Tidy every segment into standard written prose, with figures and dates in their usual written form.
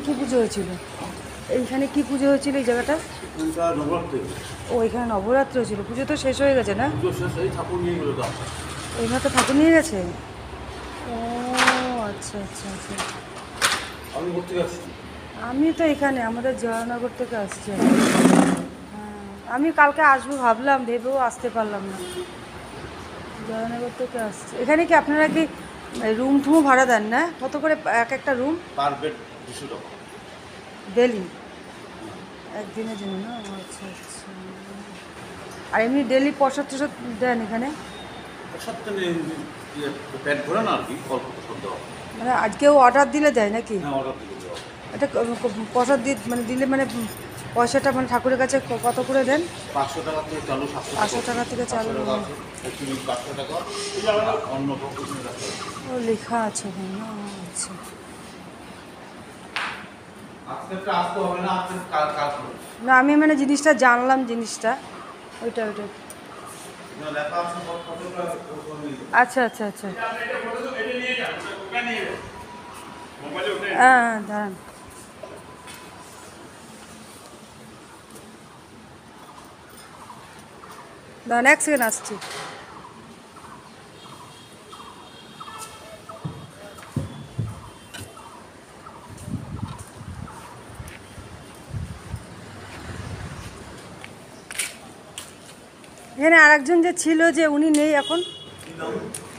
কি পুজো হয়েছিল? এইখানে কি পুজো হয়েছিল এই জায়গাটা? ও এখানে নবরাত্রি হয়েছিল। পুজো তো শেষ হয়ে গেছে না? এইখানে তো ঠাকুর নিয়ে গেছে। ও আচ্ছা আচ্ছা আচ্ছা। আমি তো এখানে আমাদের জয়নগর থেকে আসছি। হ্যাঁ, আমি কালকে আসবো ভাবলাম, ভেবেও আসতে পারলাম না। জয়নগর থেকে আসছি। এখানে কি আপনারা কি রুম টুমও ভাড়া দেন না? কত করে এক একটা রুম? পার বেড 200 টাকা। ডেলি একদিনের জন্য না? আচ্ছা আচ্ছা। আর এমনি ডেলি প্রসাদ টসাদ দেন এখানে? সপ্তাহে পেট ভরে না আর কি, অল্প প্রসাদ দেওয়া। মানে আজকেও অর্ডার দিলে দেয় নাকি? হ্যাঁ, অর্ডার দিতে দেওয়া। এটা প্রসাদ মানে দিলে মানে পয়সাটা মানে ঠাকুরের কাছে কত করে দেন? 500 টাকা থেকে চালু, 700 500 টাকা থেকে চালু। 500 টাকা অন্য কিছু রাখতে হবে। ও লেখা আছে ওখানে না? আচ্ছা। আজকে তো আসতে হবে না, আজকে কাল কাল করবে। না আমি মানে জিনিসটা জানলাম, জিনিসটা ওইটা ওইটা। লেখা আছে কত টাকা। আচ্ছা আচ্ছা আচ্ছা। হ্যাঁ হ্যাঁ দাঁড়ান। দাঁড়ান এক সেকেন্ড আসছি। এখানে আরেকজন যে ছিল যে উনি নেই এখন।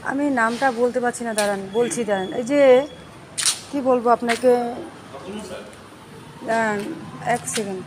আমি নামটা বলতে পারছি না, দাঁড়ান বলছি, দাঁড়ান। এই যে কি বলবো আপনাকে, দাঁড়ান এক সেকেন্ড।